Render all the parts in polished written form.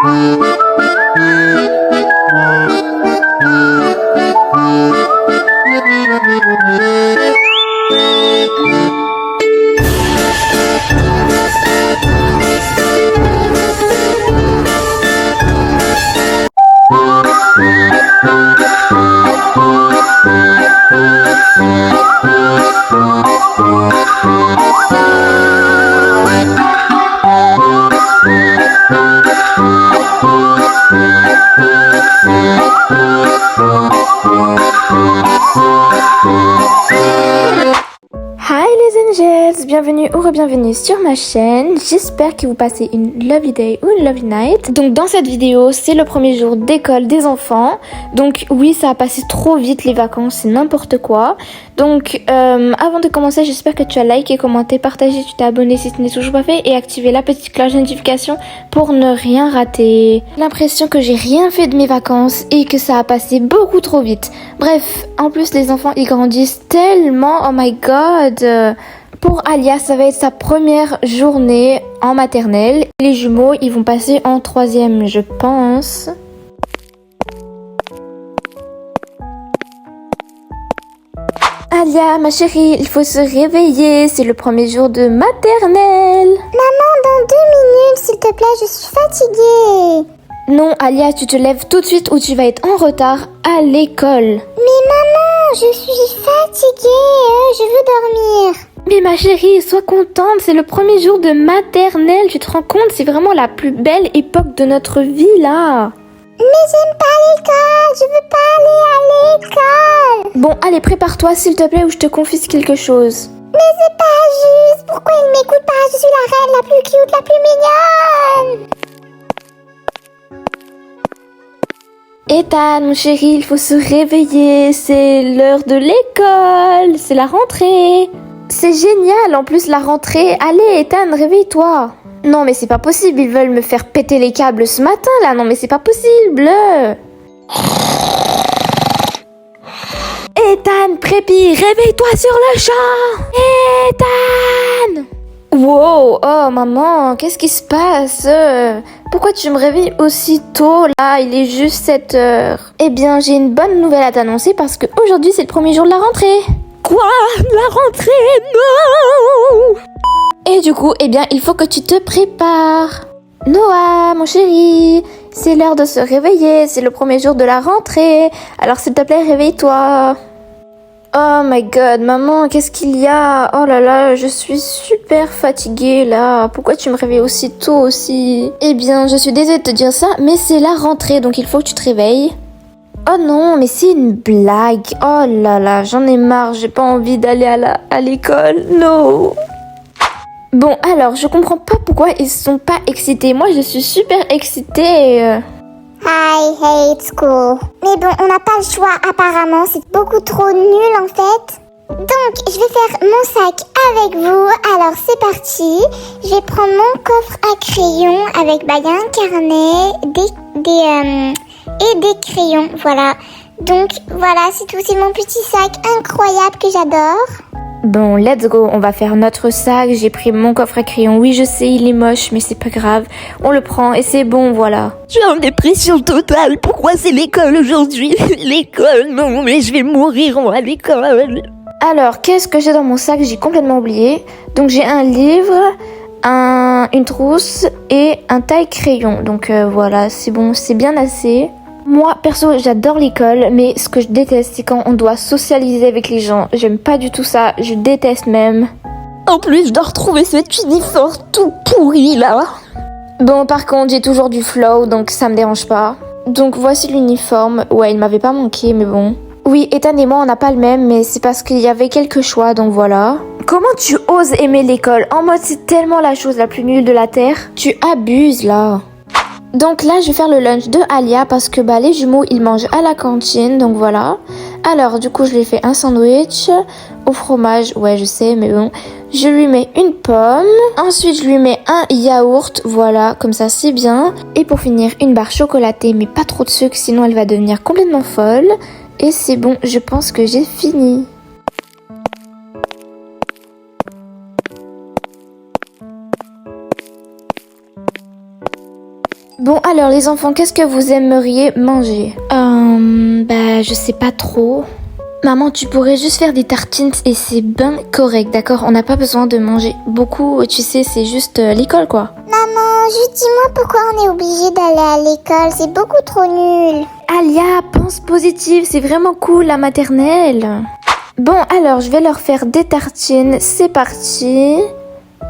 Hi les angels, bienvenue ou re-bienvenue sur ma chaîne. J'espère que vous passez une lovely day ou une lovely night. Donc dans cette vidéo, c'est le premier jour d'école des enfants. Donc oui, ça a passé trop vite les vacances, c'est n'importe quoi. Donc avant de commencer, j'espère que tu as liké, commenté, partagé, tu t'es abonné si ce n'est toujours pas fait et activé la petite cloche de notification pour ne rien rater. J'ai l'impression que j'ai rien fait de mes vacances et que ça a passé beaucoup trop vite. Bref, en plus les enfants ils grandissent tellement, oh my god. Pour Alia, ça va être sa première journée en maternelle. Les jumeaux, ils vont passer en 3e, je pense. Alia, ma chérie, il faut se réveiller. C'est le premier jour de maternelle. Maman, dans 2 minutes, s'il te plaît, je suis fatiguée. Non, Alia, tu te lèves tout de suite ou tu vas être en retard à l'école. Mais maman, je suis fatiguée, je veux dormir. Mais ma chérie, sois contente, c'est le premier jour de maternelle. Tu te rends compte, c'est vraiment la plus belle époque de notre vie là. Mais j'aime pas l'école, je veux pas aller à l'école. Bon, allez, prépare-toi s'il te plaît ou je te confisque quelque chose. Mais c'est pas juste, pourquoi il m'écoute pas? Je suis la reine la plus cute, la plus mignonne. Ethan, mon chéri, il faut se réveiller, c'est l'heure de l'école, c'est la rentrée. C'est génial, en plus la rentrée. Allez, Ethan, réveille-toi. Non, mais c'est pas possible, ils veulent me faire péter les câbles ce matin, là. Non, mais c'est pas possible. Ethan, Prépi, réveille-toi sur le champ. Ethan! Wow, oh maman, qu'est-ce qui se passe? Pourquoi tu me réveilles aussi tôt là? Il est juste 7 heures. Eh bien, j'ai une bonne nouvelle à t'annoncer parce que aujourd'hui c'est le premier jour de la rentrée. Quoi? La rentrée? Non! Et du coup, eh bien, il faut que tu te prépares. Noah, mon chéri, c'est l'heure de se réveiller, c'est le premier jour de la rentrée. Alors s'il te plaît, réveille-toi. Oh my god, maman, qu'est-ce qu'il y a? Oh là là, je suis super fatiguée là. Pourquoi tu me réveilles aussi tôt aussi? Eh bien, je suis désolée de te dire ça, mais c'est la rentrée, donc il faut que tu te réveilles. Oh non, mais c'est une blague. Oh là là, j'en ai marre, j'ai pas envie d'aller à l'école. Non. Bon, alors, je comprends pas pourquoi ils sont pas excités. Moi, je suis super excitée. I hate school. Mais bon, on n'a pas le choix apparemment, c'est beaucoup trop nul en fait. Donc, je vais faire mon sac avec vous. Alors, c'est parti. Je vais prendre mon coffre à crayons avec un carnet, et des crayons. Voilà. Donc, voilà, c'est tout. C'est mon petit sac incroyable que j'adore. Bon, let's go, on va faire notre sac. J'ai pris mon coffre à crayon. Oui, je sais, il est moche, mais c'est pas grave. On le prend et c'est bon, voilà. Je suis en dépression totale. Pourquoi c'est l'école aujourd'hui? L'école, non, mais je vais mourir à l'école. Alors, qu'est-ce que j'ai dans mon sac? J'ai complètement oublié. Donc, j'ai un livre, une trousse et un taille-crayon. Donc, voilà, c'est bon, c'est bien assez. Moi, perso, j'adore l'école, mais ce que je déteste, c'est quand on doit socialiser avec les gens. J'aime pas du tout ça, je déteste même. En plus, je dois retrouver cet uniforme tout pourri là. Bon, par contre, j'ai toujours du flow, donc ça me dérange pas. Donc, voici l'uniforme. Ouais, il m'avait pas manqué, mais bon. Oui, Ethan et moi, on n'a pas le même, mais c'est parce qu'il y avait quelques choix, donc voilà. Comment tu oses aimer l'école? En mode, c'est tellement la chose la plus nulle de la Terre. Tu abuses, là. Donc là, je vais faire le lunch de Alia parce que les jumeaux, ils mangent à la cantine, donc voilà. Alors, du coup, je lui ai fait un sandwich au fromage. Ouais, je sais, mais bon. Je lui mets une pomme. Ensuite, je lui mets un yaourt. Voilà, comme ça, c'est bien. Et pour finir, une barre chocolatée, mais pas trop de sucre, sinon elle va devenir complètement folle. Et c'est bon, je pense que j'ai fini. Bon alors les enfants, qu'est-ce que vous aimeriez manger? Je sais pas trop. Maman, tu pourrais juste faire des tartines et c'est bien correct, d'accord? On n'a pas besoin de manger beaucoup, tu sais, c'est juste l'école quoi. Maman, juste dis-moi pourquoi on est obligé d'aller à l'école, c'est beaucoup trop nul. Alia, pense positive, c'est vraiment cool la maternelle. Bon alors, je vais leur faire des tartines, c'est parti.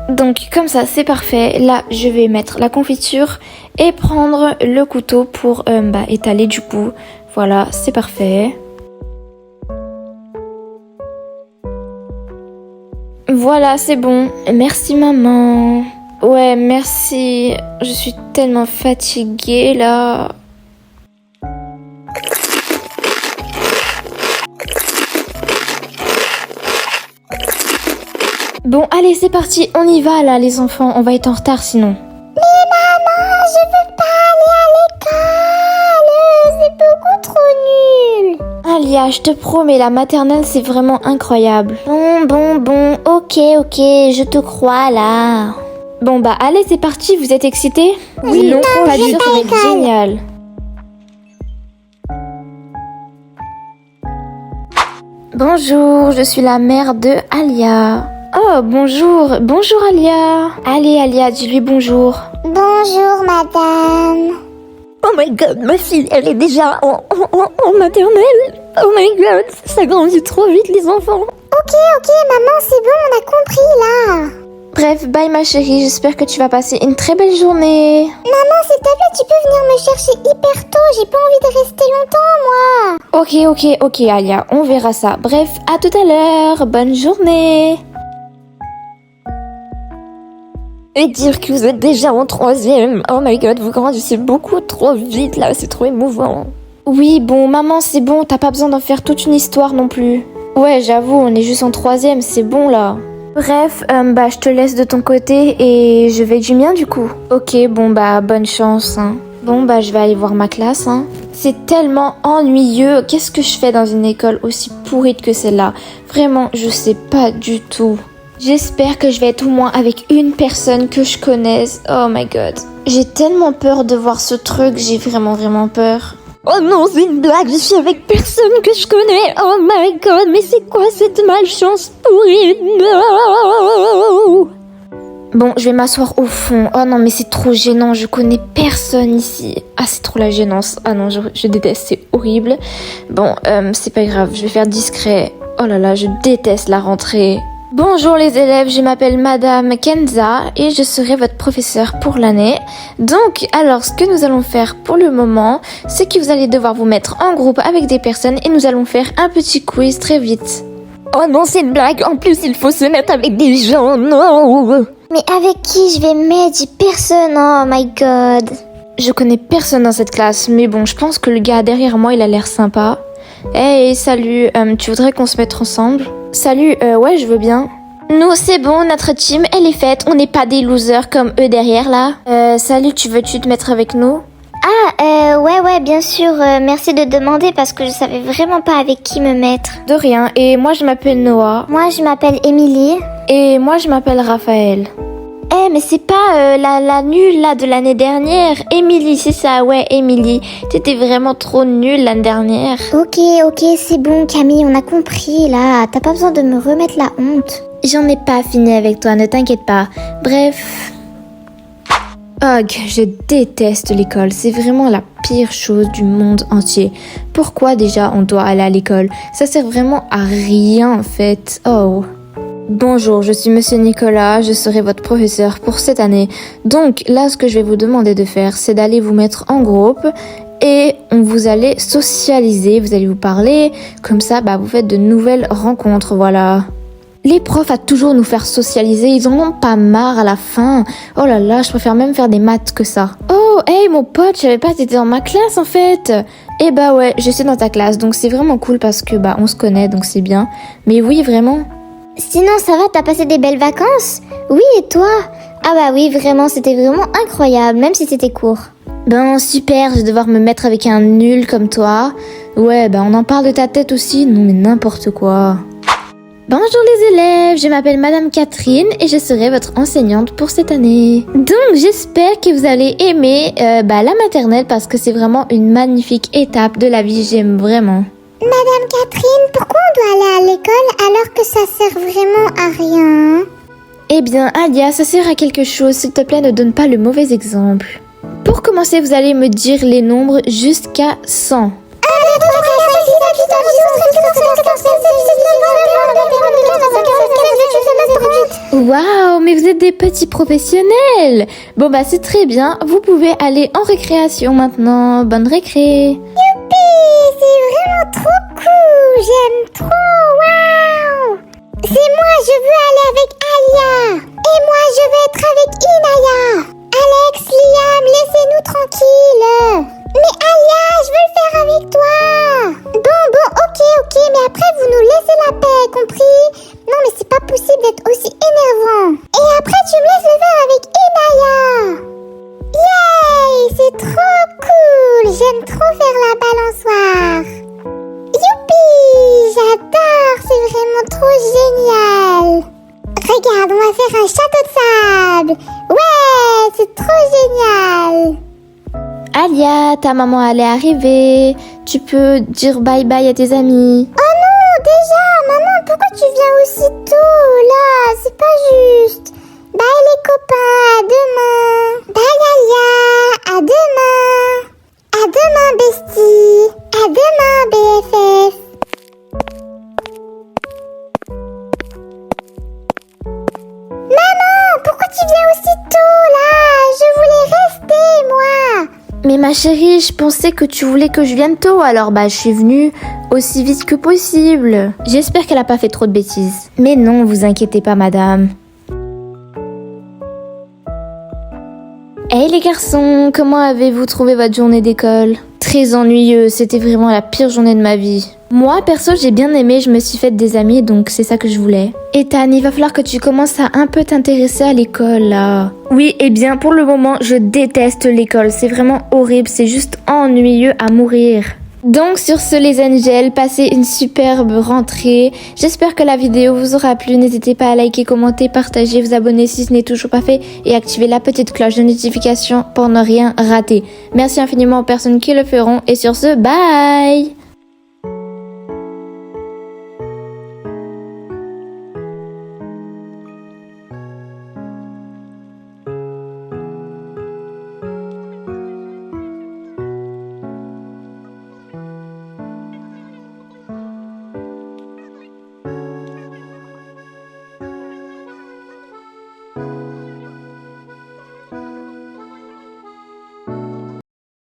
Donc comme ça, c'est parfait. Là, je vais mettre la confiture et prendre le couteau pour étaler du coup. Voilà, c'est parfait. Voilà, c'est bon. Merci maman. Ouais, merci. Je suis tellement fatiguée là. Bon, allez, c'est parti. On y va là, les enfants. On va être en retard sinon. Mais maman, je veux pas aller à l'école. C'est beaucoup trop nul. Alia, je te promets, la maternelle, c'est vraiment incroyable. Bon, ok, je te crois là. Bon, allez, c'est parti, vous êtes excités? Oui, non, non, pas je du vais tout, pas à mais l'école. génial. Bonjour, je suis la mère de Alia. Oh, bonjour Alia. Allez, Alia, dis-lui bonjour. Bonjour madame. Oh my god, ma fille, elle est déjà en maternelle. Oh my god, ça grandit trop vite les enfants. Ok, maman, c'est bon, on a compris là. Bref, bye ma chérie, j'espère que tu vas passer une très belle journée. Maman, s'il te plaît, tu peux venir me chercher hyper tôt, j'ai pas envie de rester longtemps, moi. Ok, Alia, on verra ça. Bref, à tout à l'heure, bonne journée. Et dire que vous êtes déjà en 3e. Oh my god, vous grandissez beaucoup trop vite là, c'est trop émouvant. Oui, bon, maman, c'est bon, t'as pas besoin d'en faire toute une histoire non plus. Ouais, j'avoue, on est juste en 3e, c'est bon là. Bref, je te laisse de ton côté et je vais du mien du coup. Ok, bon bonne chance, hein. Bon je vais aller voir ma classe, hein. C'est tellement ennuyeux, qu'est-ce que je fais dans une école aussi pourrite que celle-là? Vraiment, je sais pas du tout. J'espère que je vais être au moins avec une personne que je connaisse. Oh my god. J'ai tellement peur de voir ce truc, j'ai vraiment peur. Oh non, c'est une blague, je suis avec personne que je connais. Oh my god, mais c'est quoi cette malchance pourrie? No. Bon, je vais m'asseoir au fond. Oh non, mais c'est trop gênant, je connais personne ici. Ah, c'est trop la gênance. Ah non, je déteste, c'est horrible. Bon, c'est pas grave, je vais faire discret. Oh là là, je déteste la rentrée. Bonjour les élèves, je m'appelle Madame Kenza et je serai votre professeure pour l'année. Donc, alors ce que nous allons faire pour le moment, c'est que vous allez devoir vous mettre en groupe avec des personnes et nous allons faire un petit quiz très vite. Oh non, c'est une blague, en plus il faut se mettre avec des gens, non. Mais avec qui je vais me mettre? J'ai personne, oh my god. Je connais personne dans cette classe, mais bon, je pense que le gars derrière moi, il a l'air sympa. Hey, salut, tu voudrais qu'on se mette ensemble? Salut, ouais, je veux bien. Nous, c'est bon, notre team, elle est faite. On n'est pas des losers comme eux derrière, là. Salut, veux-tu te mettre avec nous? Ouais, bien sûr, merci de demander parce que je savais vraiment pas avec qui me mettre. De rien, et moi, je m'appelle Noah. Moi, je m'appelle Émilie. Et moi, je m'appelle Raphaël. Mais c'est pas la nulle, là, de l'année dernière. Émilie, c'est ça, ouais, Émilie. T'étais vraiment trop nulle l'année dernière. Ok, c'est bon, Camille, on a compris, là. T'as pas besoin de me remettre la honte. J'en ai pas fini avec toi, ne t'inquiète pas. Bref. Ugh, je déteste l'école. C'est vraiment la pire chose du monde entier. Pourquoi déjà on doit aller à l'école? Ça sert vraiment à rien, en fait. Oh. Bonjour, je suis Monsieur Nicolas, je serai votre professeur pour cette année. Donc là, ce que je vais vous demander de faire, c'est d'aller vous mettre en groupe et vous allez socialiser, vous allez vous parler. Comme ça, vous faites de nouvelles rencontres, voilà. Les profs à toujours nous faire socialiser, ils en ont pas marre à la fin. Oh là là, je préfère même faire des maths que ça. Oh, hey mon pote, je savais pas que t'étais dans ma classe en fait. Eh ouais, je suis dans ta classe, donc c'est vraiment cool parce que on se connaît, donc c'est bien. Mais oui, vraiment. Sinon, ça va, t'as passé des belles vacances? Oui, et toi? Ah oui, vraiment, c'était vraiment incroyable, même si c'était court. Super, je vais devoir me mettre avec un nul comme toi. Ouais, on en parle de ta tête aussi. Non mais n'importe quoi. Bonjour les élèves, je m'appelle Madame Catherine et je serai votre enseignante pour cette année. Donc j'espère que vous allez aimer la maternelle parce que c'est vraiment une magnifique étape de la vie, j'aime vraiment. Madame Catherine, pourquoi on doit aller à l'école alors que ça sert vraiment à rien? Eh bien Alia, ça sert à quelque chose, s'il te plaît ne donne pas le mauvais exemple. Pour commencer, vous allez me dire les nombres jusqu'à 100. Waouh, mais vous êtes des petits professionnels. Bon bah c'est très bien, vous pouvez aller en récréation maintenant. Bonne récré. Youpi, c'est vraiment trop cool, j'aime trop, waouh. C'est moi, je veux aller avec Alia. Et moi, je veux être avec Inaya. Alex, Liam, laissez-nous tranquilles. Mais Alia, je veux le faire avec toi. Bon, ok, mais après vous nous laissez la paix, compris? Non, mais c'est pas possible d'être aussi énervant. Et après tu me laisses le faire avec Inaya. Yay, c'est trop cool. J'aime trop faire la balançoire. Youpi, j'adore, c'est vraiment trop génial. Regarde, on va faire un château de sable. Ouais, c'est trop génial. Alia, ta maman elle est arrivée. Tu peux dire bye bye à tes amis. Oh non, déjà, maman, pourquoi tu viens aussi tôt, là? C'est pas juste. Bye les copains, à demain. Bye Alia, à demain. À demain, bestie. À demain, BFF. Maman, pourquoi tu viens aussi tôt, là? Je voulais rester, moi. Mais ma chérie, je pensais que tu voulais que je vienne tôt, alors je suis venue aussi vite que possible. J'espère qu'elle a pas fait trop de bêtises. Mais non, vous inquiétez pas madame. Hey les garçons, comment avez-vous trouvé votre journée d'école? Très ennuyeux, c'était vraiment la pire journée de ma vie. Moi, perso, j'ai bien aimé, je me suis faite des amis, donc c'est ça que je voulais. Ethan, il va falloir que tu commences à un peu t'intéresser à l'école, là. Oui, eh bien, pour le moment, je déteste l'école. C'est vraiment horrible, c'est juste ennuyeux à mourir. Donc sur ce les angels, passez une superbe rentrée. J'espère que la vidéo vous aura plu. N'hésitez pas à liker, commenter, partager, vous abonner si ce n'est toujours pas fait et activer la petite cloche de notification pour ne rien rater. Merci infiniment aux personnes qui le feront et sur ce, bye!